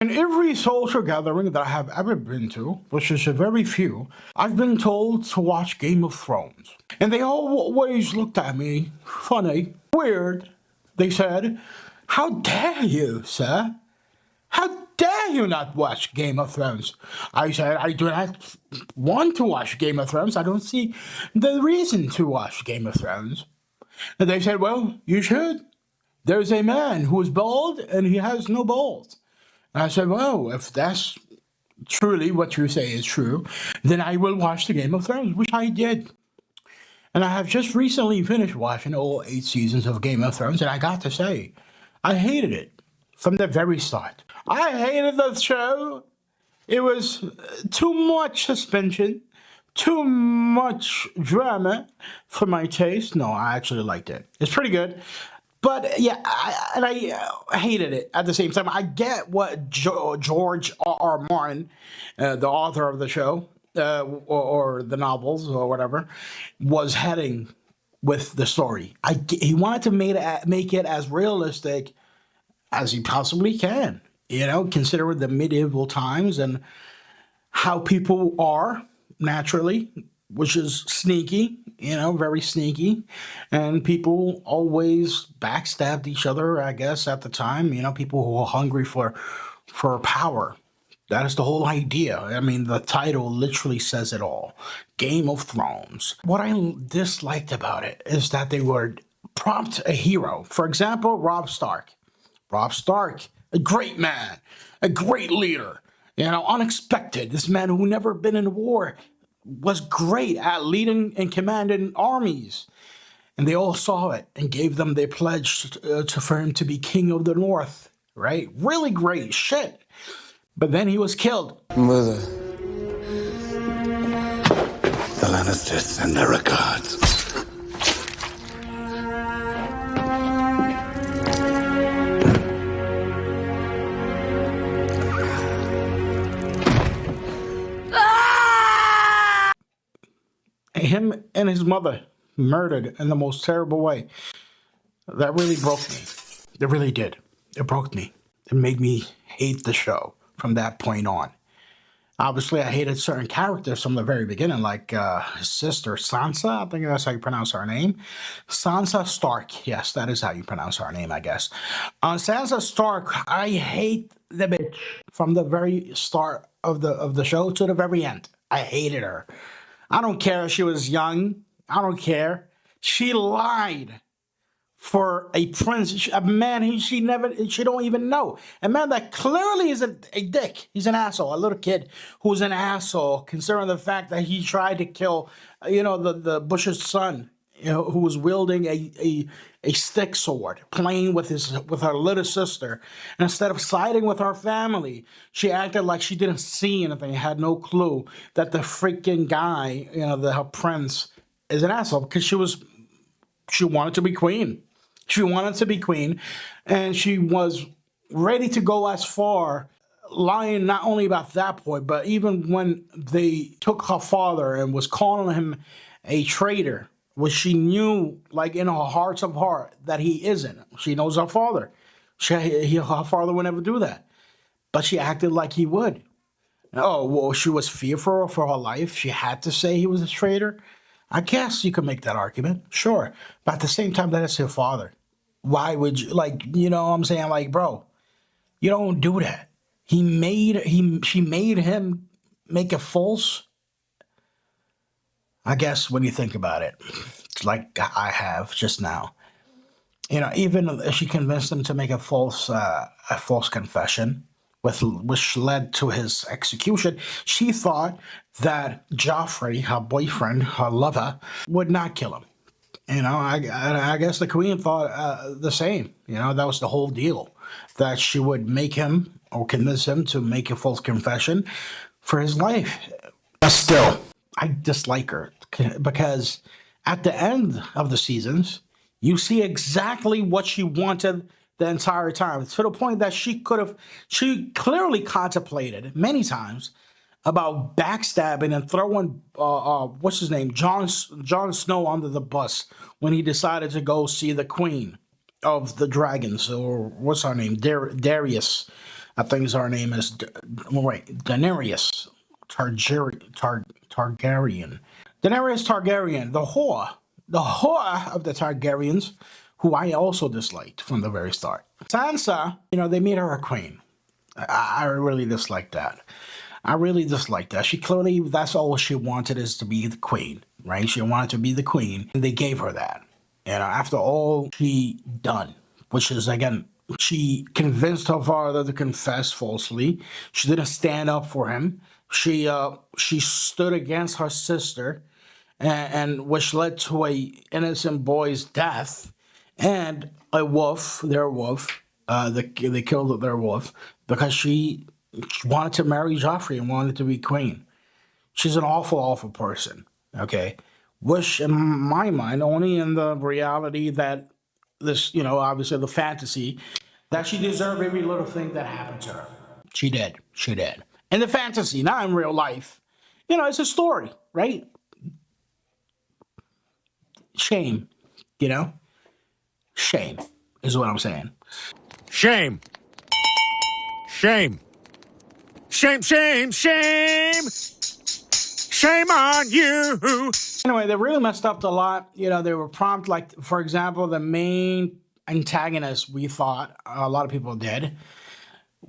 In every social gathering that I have ever been to, which is a very few, I've been told to watch Game of Thrones. And they always looked at me funny, weird. They said, "How dare you, sir? How dare you not watch Game of Thrones?" I said, "I do not want to watch Game of Thrones. I don't see the reason to watch Game of Thrones." And they said, "Well, you should. There's a man who is bald and he has no balls." And I said, "Well, if that's truly what you say is true, then I will watch the Game of Thrones," which I did. And I have just recently finished watching all 8 seasons of Game of Thrones, and I got to say, I hated it from the very start. I hated the show. It was too much suspension, too much drama for my taste. No, I actually liked it. It's pretty good. But yeah, I hated it at the same time. I get what George R. Martin, the author of the show, or the novels or whatever, was heading with the story. He wanted to make it as realistic as he possibly can. You know, considering the medieval times and how people are naturally, which is sneaky, you know, very sneaky. And people always backstabbed each other, I guess, at the time, you know, people who were hungry for power. That is the whole idea. I mean, the title literally says it all. Game of Thrones. What I disliked about it is that they would prompt a hero. For example, Robb Stark. Robb Stark, a great man, a great leader, you know, unexpected. This man who never been in war was great at leading and commanding armies. And they all saw it and gave them their pledge for him to be king of the North, right? Really great shit. But then he was killed. Mother, the Lannisters send their regards. Him and his mother murdered in the most terrible way. That really broke me. It really did. It broke me. It made me hate the show from that point on. Obviously, I hated certain characters from the very beginning, like his sister Sansa. I think that's how you pronounce her name. Sansa Stark. Yes, that is how you pronounce her name, I guess. Sansa Stark. I hate the bitch from the very start of the show to the very end. I hated her. I don't care if she was young. I don't care. She lied for a prince, a man who she don't even know. A man that clearly is a dick. He's an asshole, a little kid who's an asshole, considering the fact that he tried to kill, the Bush's son, who was wielding a stick sword, playing with her little sister. And instead of siding with her family, she acted like she didn't see anything, had no clue that the freaking guy, her prince, is an asshole because she wanted to be queen. She wanted to be queen, and she was ready to go as far, lying not only about that point, but even when they took her father and was calling him a traitor, which she knew, like in her hearts of heart, that he isn't. She knows her father. Her father would never do that, but she acted like he would. Oh, well, she was fearful for her life. She had to say he was a traitor. I guess you could make that argument, sure. But at the same time, that is her father. Why would you, what I'm saying? Like, bro, you don't do that. She made him make a false, I guess when you think about it, it's like I have just now. Even if she convinced him to make a false confession, which led to his execution. She thought that Joffrey, her boyfriend, her lover, would not kill him. I guess the queen thought the same. That was the whole deal, that she would make him or convince him to make a false confession for his life. But still, I dislike her because at the end of the seasons, you see exactly what she wanted the entire time, to the point that she clearly contemplated many times about backstabbing and throwing what's his name, Jon Snow, under the bus when he decided to go see the Queen of the Dragons, or what's her name, Darius. I think her name is Daenerys Targaryen. Daenerys Targaryen, the whore of the Targaryens, who I also disliked from the very start. Sansa, they made her a queen. I really dislike that. I really dislike that. She clearly, that's all she wanted, is to be the queen, right? She wanted to be the queen, and they gave her that. After all she done, which is, again, she convinced her father to confess falsely. She didn't stand up for him. She stood against her sister, and which led to a innocent boy's death, and a wolf, their wolf. They killed their wolf because she wanted to marry Joffrey and wanted to be queen. She's an awful, awful person. Okay, which in my mind, only in the reality that this, obviously the fantasy, that she deserved every little thing that happened to her. She did. She did. In the fantasy, not in real life. It's a story, right? Shame. Shame is what I'm saying. Shame. Shame. Shame, shame, shame. Shame on you. Anyway, they really messed up a lot. They were prompt, like, for example, the main antagonist, we thought, a lot of people did,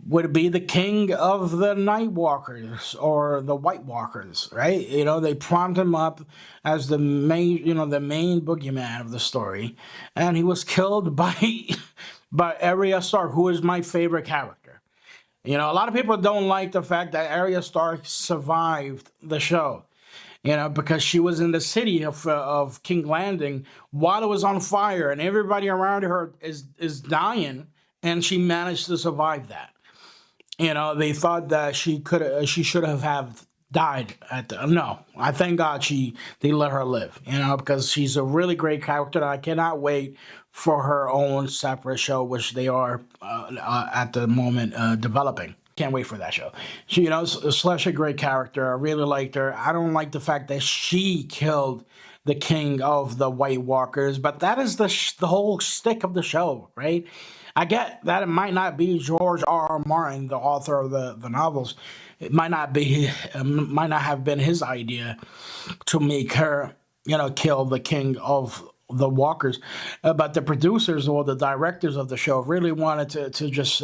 would be the king of the Night Walkers or the White Walkers, right? They prompt him up as the main, the main boogeyman of the story, and he was killed by by Arya Stark, who is my favorite character. A lot of people don't like the fact that Arya Stark survived the show, because she was in the city of King Landing while it was on fire, and everybody around her is dying, and she managed to survive that. They thought that she should have died no. I thank God they let her live, because she's a really great character, and I cannot wait for her own separate show, which they are at the moment developing. Can't wait for that show. She, Slash a great character. I really liked her. I don't like the fact that she killed the king of the White Walkers, but that is the whole stick of the show, right? I get that it might not be George R.R. Martin, the author of the novels. It might not have been his idea to make her, kill the king of the Walkers, but the producers or the directors of the show really wanted to just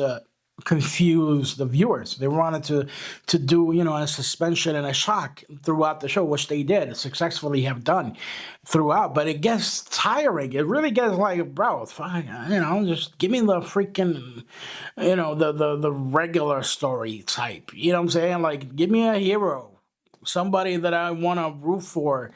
confuse the viewers. They wanted to do, a suspension and a shock throughout the show, which they did successfully have done throughout. But it gets tiring. It really gets like, bro, fine, just give me the freaking, the regular story type. You know what I'm saying? Like, give me a hero. Somebody that I want to root for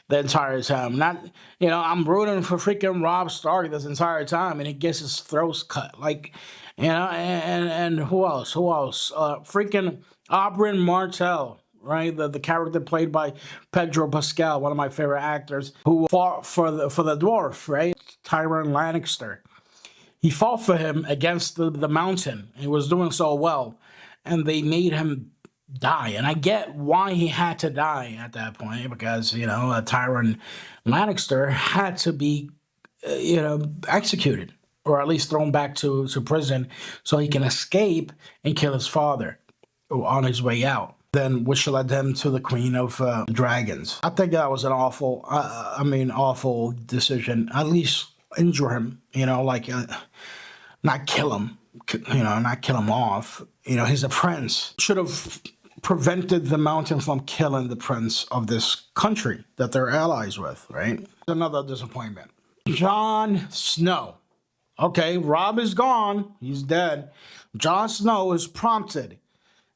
the entire time. Not, I'm rooting for freaking Robb Stark this entire time, and he gets his throat cut. Like, and who else? Freaking Oberyn Martell, right? The character played by Pedro Pascal, one of my favorite actors, who fought for the dwarf, right? Tyrion Lannister. He fought for him against the Mountain. He was doing so well, and they made him die. And I get why he had to die at that point, because, Tyrion Lannister had to be, executed, or at least thrown back to prison so he can escape and kill his father on his way out. Then, which led them to the Queen of Dragons. I think that was an awful decision. At least injure him, not kill him, not kill him off. He's a prince. Should have prevented the Mountain from killing the prince of this country that they're allies with, right? Another disappointment. Jon Snow. Okay, Robb is gone. He's dead. Jon Snow is prompted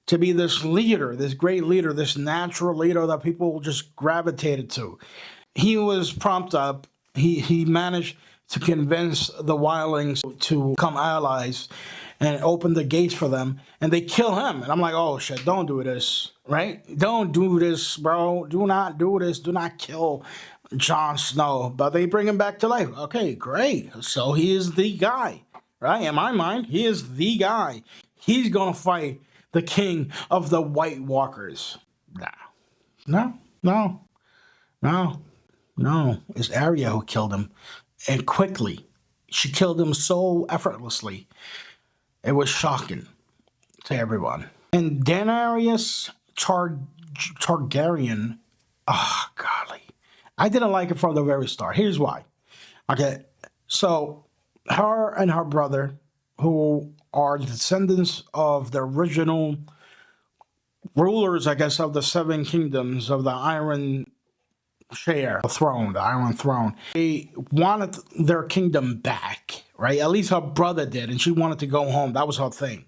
to be this leader, this great leader, this natural leader that people just gravitated to. He was prompted up. He managed to convince the wildlings to become allies and open the gates for them, and they kill him. And I'm like, oh shit, don't do this, right? Don't do this, bro. Do not do this. Do not kill Jon Snow. But they bring him back to life. Okay, great. So he is the guy, right? In my mind, he is the guy. He's gonna fight the king of the White Walkers. No. It's Arya who killed him, and quickly. She killed him so effortlessly. It was shocking. to everyone. And Daenerys Targaryen, oh, golly. I didn't like it from the very start. Here's why. Okay, so her and her brother, who are descendants of the original rulers, I guess, of the Seven Kingdoms of the Iron Share, the Iron Throne. They wanted their kingdom back, right? At least her brother did, and she wanted to go home. That was her thing.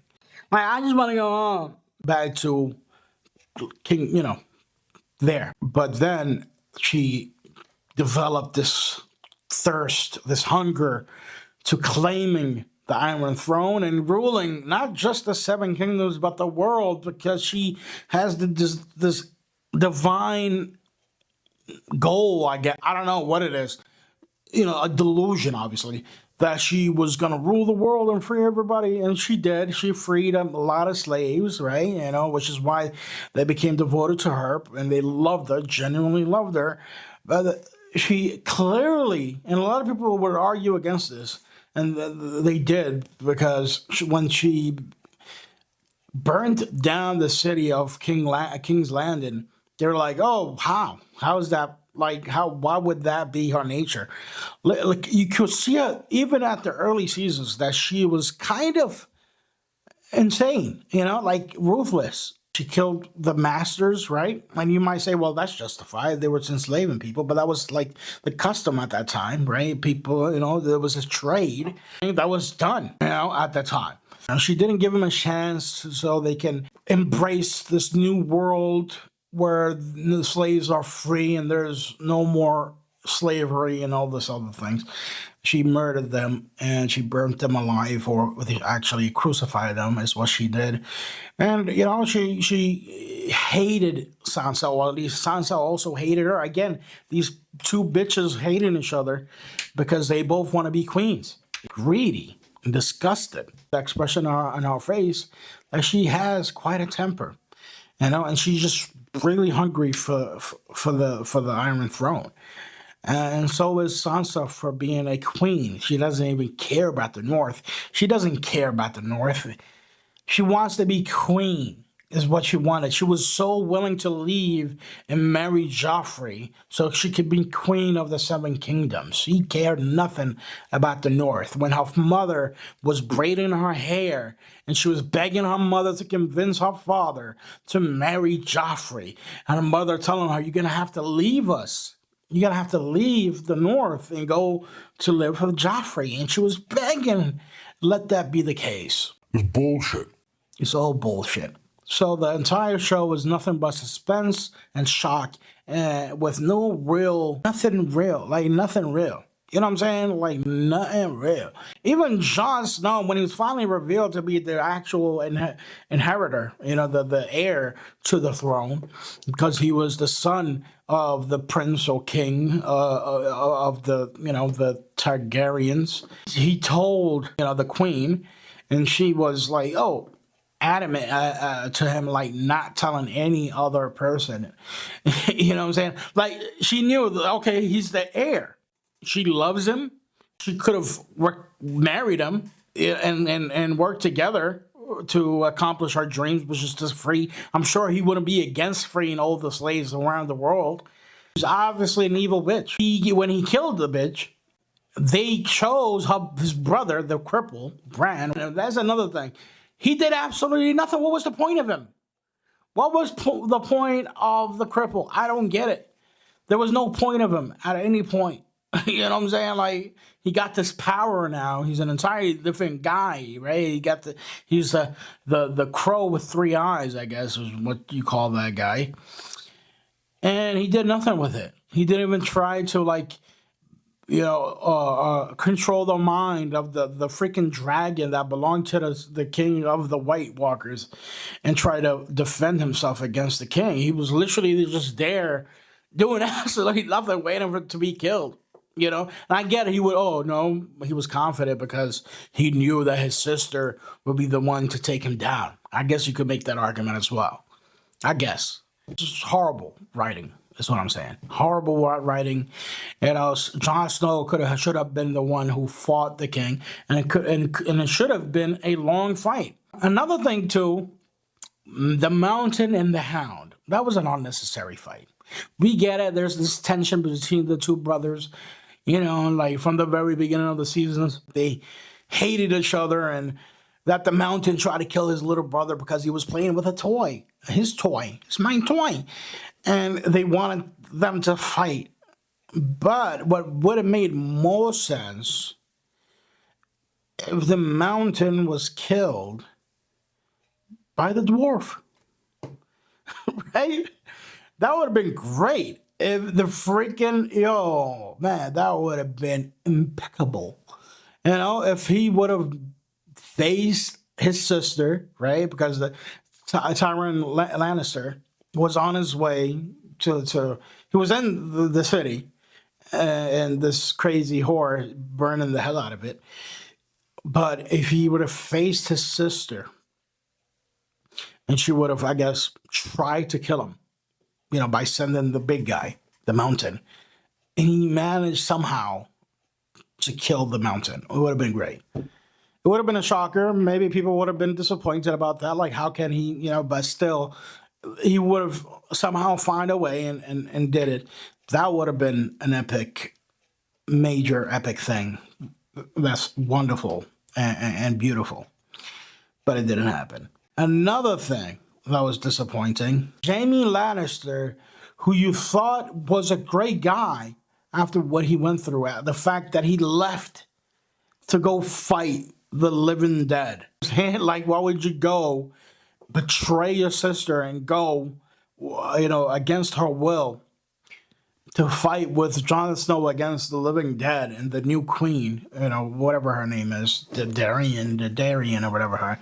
Like, I just want to go home, back to King, there. But then she developed this thirst, this hunger to claiming the Iron Throne and ruling not just the Seven Kingdoms, but the world, because she has this divine goal, I guess. I don't know what it is. A delusion, obviously, that she was going to rule the world and free everybody. And she did. She freed a lot of slaves, right? Which is why they became devoted to her and they loved her, genuinely loved her. But she clearly, and a lot of people would argue against this, and they did, because when she burned down the city of King's Landing, they're like, oh, how is that? Like, why would that be her nature? Like, you could see it even at the early seasons that she was kind of insane, like ruthless. She killed the masters, right? And you might say, well, that's justified. They were enslaving people, but that was like the custom at that time, right? People, there was a trade that was done, at that time. And she didn't give them a chance so they can embrace this new world where the slaves are free and there's no more slavery and all this other things. She murdered them and she burnt them alive, or actually crucified them is what she did. And, she hated Sansa, or at least Sansa also hated her. Again, these two bitches hating each other because they both want to be queens. Greedy and disgusted. The expression on her face that she has quite a temper, and she's just really hungry for the Iron Throne. And so is Sansa for being a queen. She doesn't even care about the North. She doesn't care about the North. She wants to be queen, is what she wanted. She was so willing to leave and marry Joffrey so she could be queen of the Seven Kingdoms. She cared nothing about the North. When her mother was braiding her hair and she was begging her mother to convince her father to marry Joffrey, and her mother telling her, you're going to have to leave us. You're going to have to leave the North and go to live with Joffrey. And she was begging, let that be the case. It's bullshit. It's all bullshit. So the entire show was nothing but suspense and shock, with nothing real. You know what I'm saying? Like, nothing real. Even Jon Snow, when he was finally revealed to be the actual inheritor, the heir to the throne, because he was the son of the prince or king of the Targaryens. He told, the queen, and she was like, oh, adamant to him, like, not telling any other person. You know what I'm saying? Like, she knew, okay, he's the heir. She loves him. She could have married him and worked together to accomplish her dreams, which is just free. I'm sure he wouldn't be against freeing all the slaves around the world. He's obviously an evil bitch. When he killed the bitch, they chose his brother, the cripple, Bran. That's another thing. He did absolutely nothing. What was the point of him? What was the point of the cripple? I don't get it. There was no point of him at any point. You know what I'm saying? Like, he got this power now. He's an entirely different guy, right? He's the crow with three eyes, I guess, is what you call that guy. And he did nothing with it. He didn't even try to, like, control the mind of the freaking dragon that belonged to the king of the White Walkers and try to defend himself against the king. He was literally just there doing absolutely nothing, waiting for it to be killed. And I get it. He was confident because he knew that his sister would be the one to take him down. I guess you could make that argument as well. I guess. It's just horrible writing. That's what I'm saying. Horrible writing. Jon Snow should have been the one who fought the king, and it should have been a long fight. Another thing too, the Mountain and the Hound. That was an unnecessary fight. We get it. There's this tension between the two brothers. Like from the very beginning of the seasons, they hated each other, and that the Mountain tried to kill his little brother because he was playing with a toy, his my toy, and they wanted them to fight. But what would have made more sense if the Mountain was killed by the dwarf, right? That would have been great. If the freaking, yo, man, that would have been impeccable. If he would have faced his sister, right? Because the Tywin Lannister was on his way he was in the city, and this crazy whore burning the hell out of it. But if he would have faced his sister, and she would have, I guess, tried to kill him, by sending the big guy, the Mountain, and he managed somehow to kill the Mountain, it would have been great. It would have been a shocker. Maybe people would have been disappointed about that. Like, how can he, but still, he would have somehow find a way and did it. That would have been an epic, major epic thing. That's wonderful and beautiful. But it didn't happen. Another thing that was disappointing, Jaime Lannister, who you thought was a great guy after what he went through, the fact that he left to go fight the living dead. Like, why would you go betray your sister and go, against her will to fight with Jon Snow against the living dead and the new queen, whatever her name is, Darian or whatever her.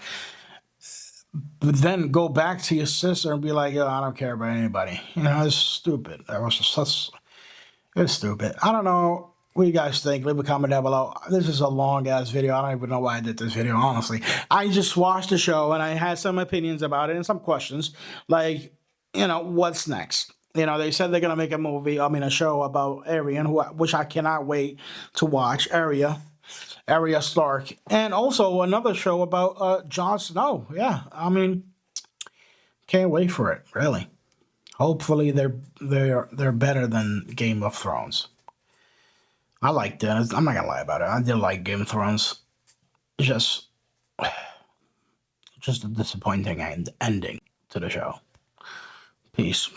But then go back to your sister and be like, yo, I don't care about anybody. It's stupid. It's stupid. I don't know what you guys think. Leave a comment down below. This is a long-ass video. I don't even know why I did this video, honestly. I just watched the show, and I had some opinions about it and some questions. Like, what's next? They said they're going to make a show about Arya, which I cannot wait to watch. Arya Stark. And also another show about Jon Snow. Yeah, can't wait for it, really. Hopefully they're better than Game of Thrones. I liked it. I'm not gonna lie about it. I did like Game of Thrones. Just a disappointing ending to the show. Peace.